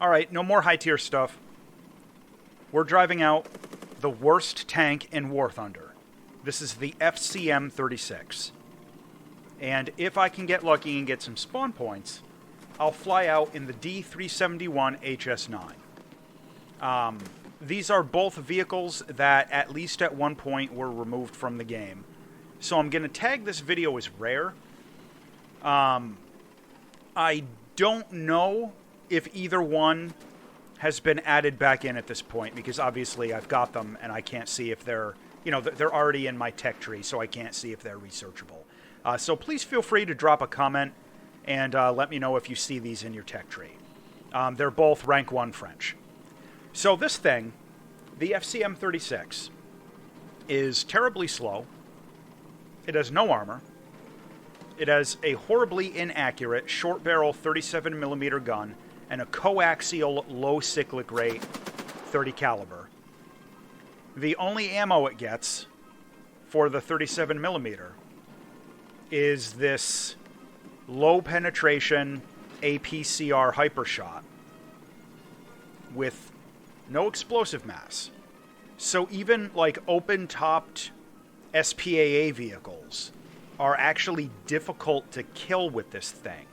Alright, no more high-tier stuff. We're driving out the worst tank in War Thunder. This is the FCM.36. And if I can get lucky and get some spawn points, I'll fly out in the D.371 H.S.9. These are both vehicles that, at least at one point, were removed from the game. So I'm going to tag this video as rare. I don't know if either one has been added back in at this point, because obviously I've got them and I can't see if they're, you know, they're already in my tech tree, so I can't see if they're researchable. So please feel free to drop a comment and let me know if you see these in your tech tree. They're both rank 1 French. So this thing, the FCM.36, is terribly slow. It has no armor. It has a horribly inaccurate short barrel 37mm gun and a coaxial low cyclic rate 30 caliber. The only ammo it gets for the 37mm is this low penetration APCR hypershot with no explosive mass. So even like open-topped SPAA vehicles are actually difficult to kill with this thing.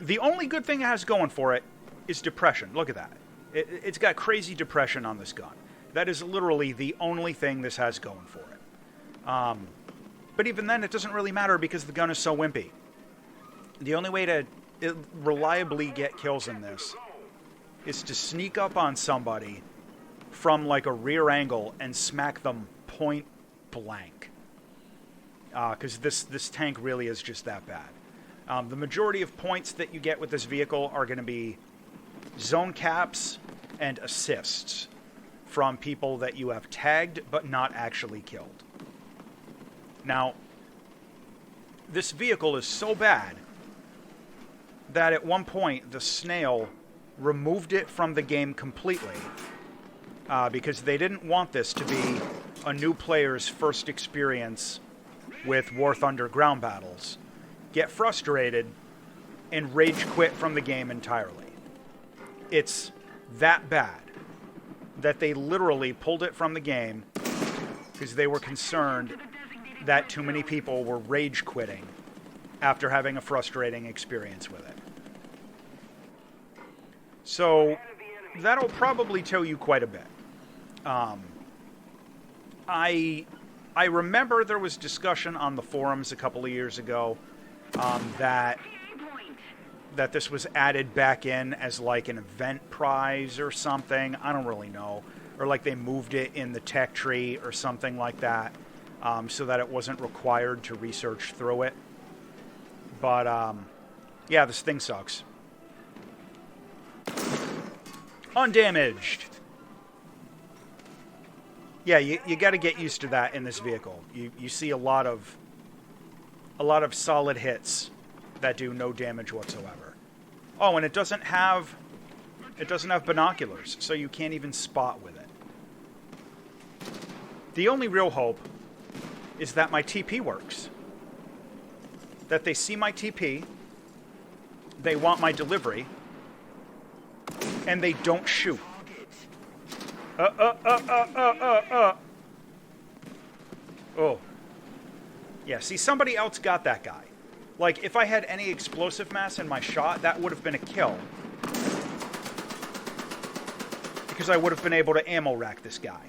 The only good thing it has going for it is depression. Look at that. It's got crazy depression on this gun. That is literally the only thing this has going for it. But even then, it doesn't really matter because the gun is so wimpy. The only way to reliably get kills in this is to sneak up on somebody from like a rear angle and smack them point blank. Because this tank really is just that bad. The majority of points that you get with this vehicle are going to be zone caps and assists from people that you have tagged but not actually killed. Now, this vehicle is so bad that at one point the Snail removed it from the game completely because they didn't want this to be a new player's first experience with War Thunder ground battles, get frustrated, and rage quit from the game entirely. It's that bad that they literally pulled it from the game because they were concerned that too many people were rage quitting after having a frustrating experience with it. So that'll probably tell you quite a bit. I remember there was discussion on the forums a couple of years ago that this was added back in as like an event prize or something. I don't really know. Or like they moved it in the tech tree or something like that so that it wasn't required to research through it. But yeah, this thing sucks. Undamaged. Yeah, you got to get used to that in this vehicle. You see a lot of solid hits that do no damage whatsoever. Oh, and it doesn't have binoculars, so you can't even spot with it. The only real hope is that my TP works. That they see my TP, they want my delivery, and they don't shoot. Oh. Yeah, see, somebody else got that guy. Like, if I had any explosive mass in my shot, that would have been a kill. Because I would have been able to ammo rack this guy.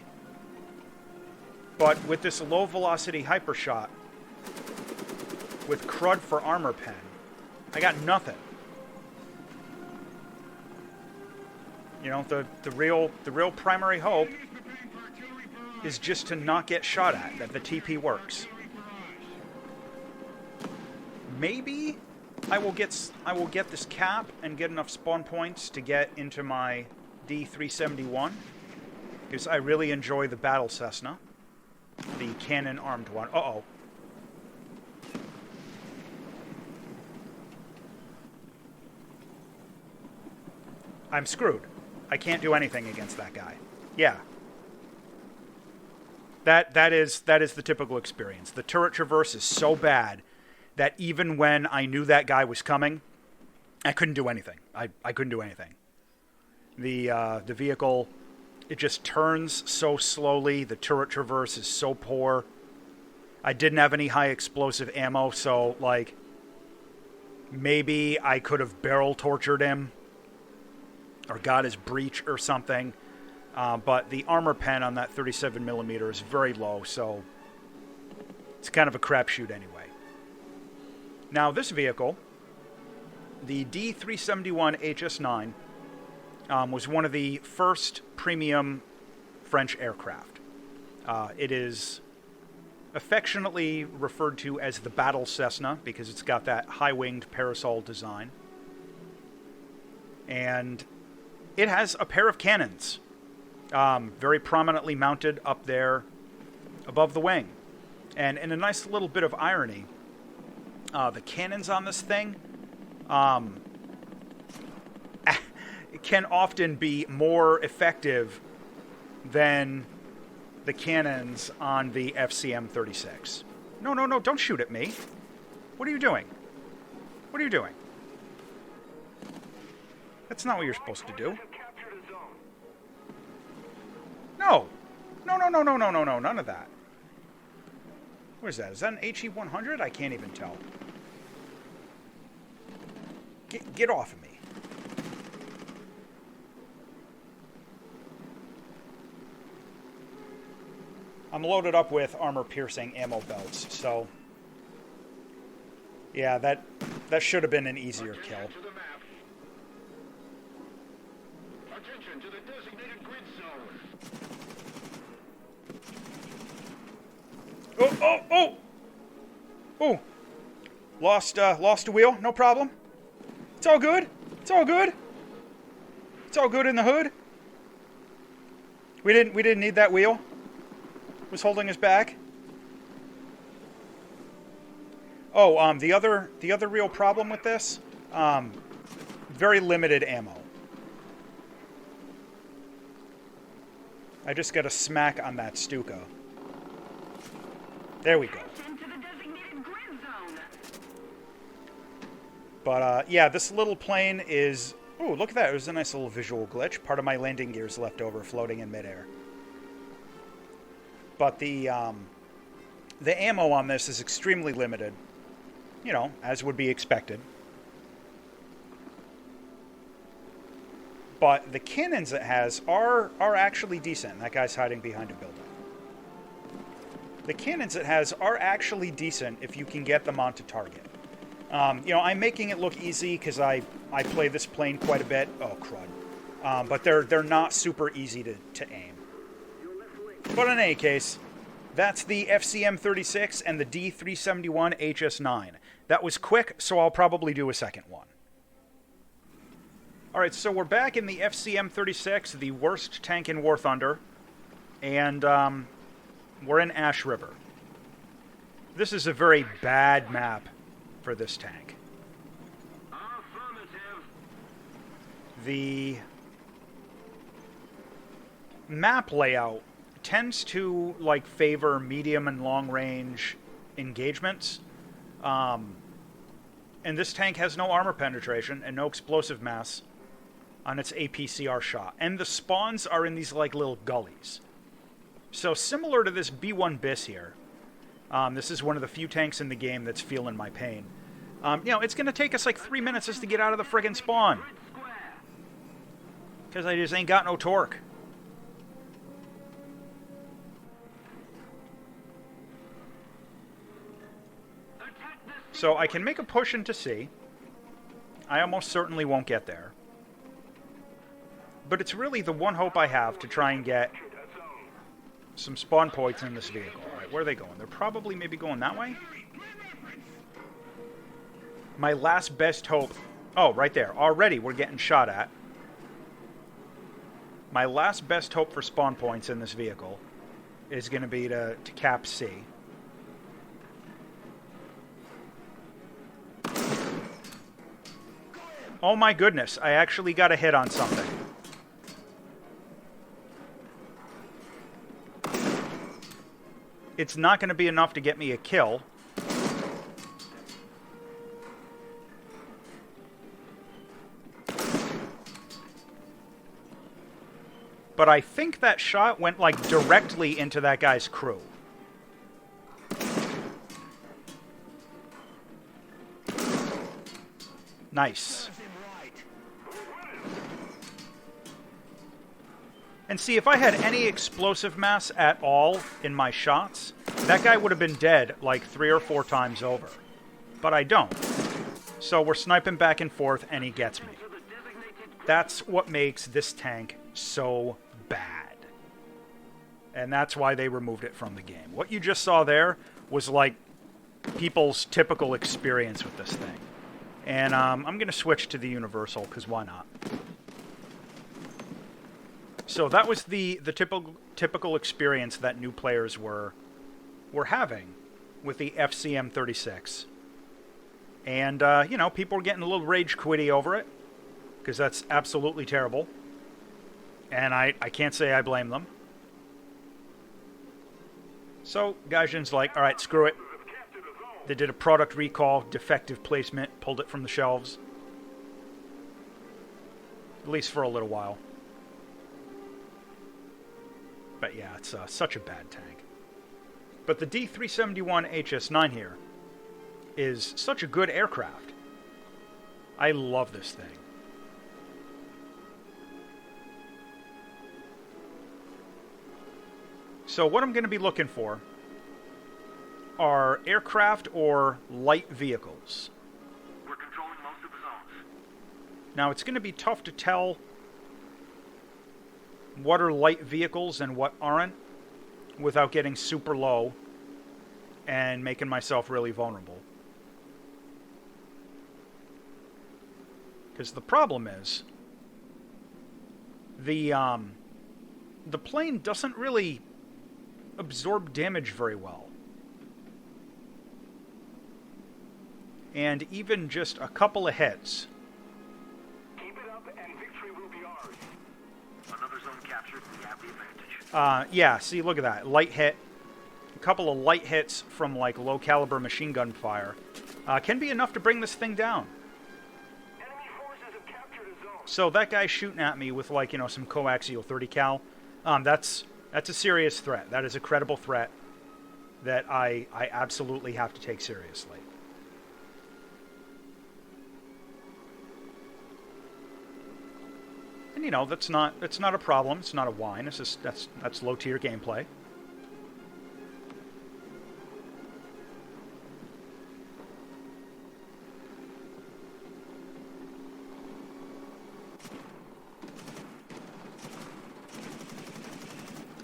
But with this low velocity hypershot, with crud for armor pen, I got nothing. You know, the real primary hope is just to not get shot at, that the TP works. Maybe I will get this cap and get enough spawn points to get into my D.371, because I really enjoy the Battle Cessna, the cannon armed one. Uh-oh. I'm screwed. I can't do anything against that guy. Yeah. That is the typical experience. The turret traverse is so bad that even when I knew that guy was coming, I couldn't do anything. I couldn't do anything. The vehicle, it just turns so slowly. The turret traverse is so poor. I didn't have any high explosive ammo, so, like, maybe I could have barrel tortured him or got his breech or something. But the armor pen on that 37mm is very low, so it's kind of a crapshoot anyway. Now, this vehicle, the D.371 HS.9, was one of the first premium French aircraft. It is affectionately referred to as the Battle Cessna because it's got that high-winged parasol design. And it has a pair of cannons very prominently mounted up there above the wing. And in a nice little bit of irony, the cannons on this thing can often be more effective than the cannons on the FCM.36. No, don't shoot at me. What are you doing? What are you doing? That's not what you're supposed to do. No, none of that. What is that? Is that an HE-100? I can't even tell. Get off of me. I'm loaded up with armor-piercing ammo belts, so... yeah, that should have been an easier kill. Attention to the designated grid zone. Oh! Lost a wheel, no problem. It's all good. It's all good. It's all good in the hood. We didn't need that wheel. Was holding us back. Oh, the other real problem with this, very limited ammo. I just got a smack on that Stuka. There we go. But yeah, this little plane is. Oh, look at that! It was a nice little visual glitch. Part of my landing gear's left over, floating in midair. But the ammo on this is extremely limited, you know, as would be expected. But the cannons it has are actually decent. That guy's hiding behind a building. The cannons it has are actually decent if you can get them onto target. You know, I'm making it look easy because I play this plane quite a bit. Oh, crud. But they're not super easy to aim. But in any case, that's the FCM.36 and the D.371 HS.9. That was quick, so I'll probably do a second one. Alright, so we're back in the FCM.36, the worst tank in War Thunder, and we're in Ash River. This is a very bad map for this tank. The map layout tends to like favor medium and long range engagements. And this tank has no armor penetration and no explosive mass on its APCR shot. And the spawns are in these like little gullies. So similar to this B1 BIS here, this is one of the few tanks in the game that's feeling my pain. You know, it's going to take us like 3 minutes just to get out of the friggin' spawn. Because I just ain't got no torque. So I can make a push into C. I almost certainly won't get there. But it's really the one hope I have to try and get some spawn points in this vehicle. All right, where are they going? They're probably maybe going that way? My last best hope... oh, right there. Already we're getting shot at. My last best hope for spawn points in this vehicle is going to be to cap C. Oh my goodness, I actually got a hit on something. It's not going to be enough to get me a kill. but I think that shot went, like, directly into that guy's crew. Nice. And see, if I had any explosive mass at all in my shots, that guy would have been dead like 3 or 4 times over. But I don't. So we're sniping back and forth, and he gets me. That's what makes this tank so bad. And that's why they removed it from the game. What you just saw there was like people's typical experience with this thing. And I'm going to switch to the Universal, because why not? So that was the typical experience that new players were having with the FCM.36. And, you know, people were getting a little rage quitty over it, because that's absolutely terrible. And I can't say I blame them. So, Gaijin's like, alright, screw it. They did a product recall, defective placement, pulled it from the shelves. At least for a little while. But yeah, it's such a bad tank. But the D.371 HS.9 here is such a good aircraft. I love this thing. So what I'm going to be looking for are aircraft or light vehicles. We're controlling most of the zones. Now, it's going to be tough to tell what are light vehicles and what aren't without getting super low and making myself really vulnerable. Because the problem is the plane doesn't really absorb damage very well. And even just a couple of hits. Keep it up and victory will be ours. Another zone captured, we have the advantage. Yeah, see, look at that. Light hit. A couple of light hits from, like, low-caliber machine gun fire can be enough to bring this thing down. Enemy forces have captured a zone. So that guy shooting at me with, like, you know, some coaxial 30 cal, that's a serious threat. That is a credible threat that I absolutely have to take seriously. And, you know, it's not a problem. It's not a whine. It's just, that's low-tier gameplay.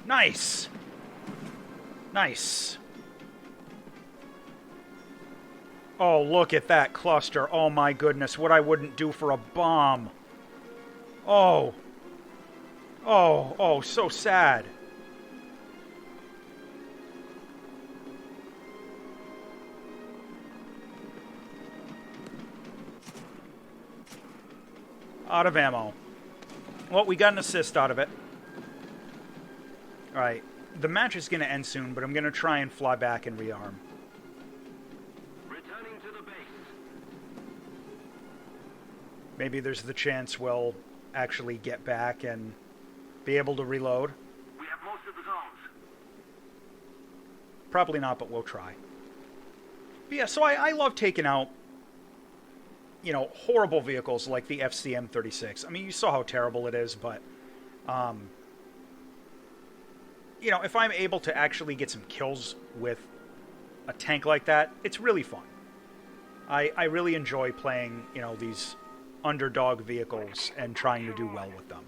Nice! Nice. Oh, look at that cluster. Oh my goodness, what I wouldn't do for a bomb. Oh. Oh, so sad. Out of ammo. Well, we got an assist out of it. Alright, the match is going to end soon, but I'm going to try and fly back and rearm. Returning to the base. Maybe there's the chance we'll actually get back and be able to reload. We have most of the zones. Probably not, but we'll try. But yeah, so I love taking out, you know, horrible vehicles like the FCM.36. I mean, you saw how terrible it is, but, you know, if I'm able to actually get some kills with a tank like that, it's really fun. I really enjoy playing, you know, these underdog vehicles and trying to do well with them.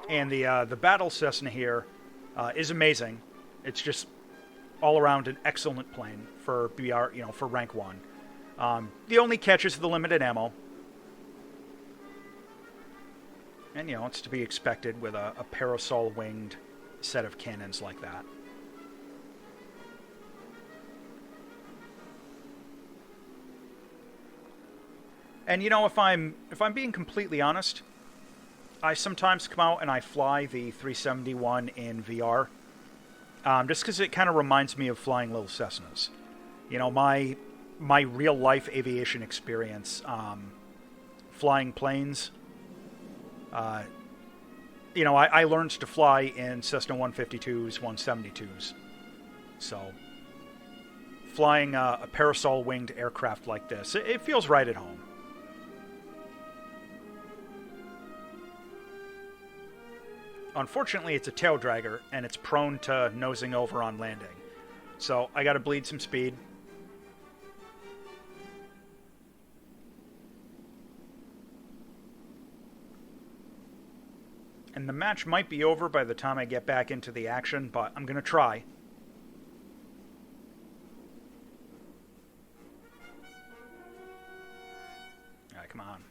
And the Battle Cessna here is amazing. It's just all around an excellent plane for BR, you know, for rank 1. The only catch is the limited ammo. And, you know, it's to be expected with a parasol-winged set of cannons like that. And, you know, if I'm being completely honest, I sometimes come out and I fly the 371 in VR, just because it kind of reminds me of flying little Cessnas. You know, my real-life aviation experience, flying planes, you know, I learned to fly in Cessna 152s, 172s. So flying a parasol-winged aircraft like this, it feels right at home. Unfortunately, it's a tail dragger, and it's prone to nosing over on landing. So I gotta bleed some speed. And the match might be over by the time I get back into the action, but I'm gonna try. Alright, come on.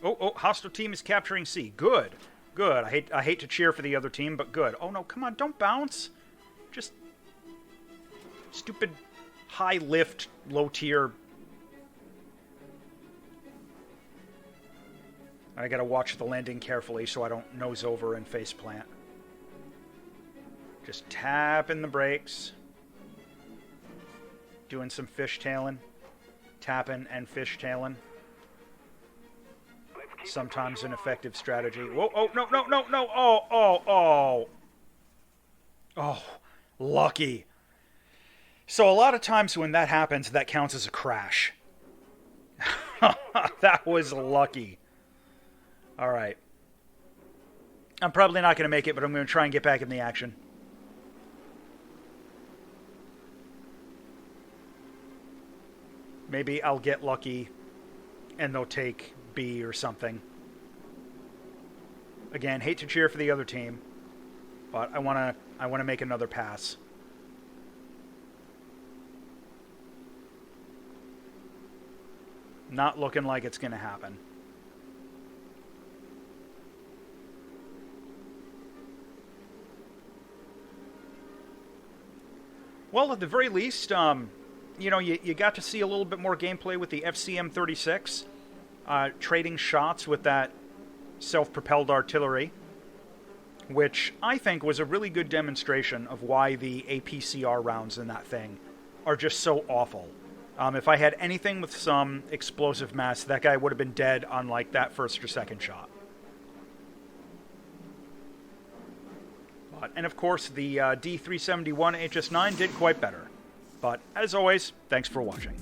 Oh, hostile team is capturing C. Good. Good. I hate to cheer for the other team, but good. Oh no, come on, don't bounce. Just stupid high lift, low tier. I gotta watch the landing carefully so I don't nose over and face plant. Just tapping the brakes. Doing some fishtailing. Tapping and fishtailing. Sometimes an effective strategy. Whoa, oh, no. Oh, lucky. So a lot of times when that happens, that counts as a crash. That was lucky. All right. I'm probably not going to make it, but I'm going to try and get back in the action. Maybe I'll get lucky and they'll take B or something. Again, hate to cheer for the other team, but I want to make another pass. Not looking like it's going to happen. Well, at the very least, you know, you got to see a little bit more gameplay with the FCM.36, trading shots with that self-propelled artillery, which I think was a really good demonstration of why the APCR rounds in that thing are just so awful. If I had anything with some explosive mass, that guy would have been dead on, like, that first or second shot. And of course, the D.371 HS.9 did quite better. But as always, thanks for watching.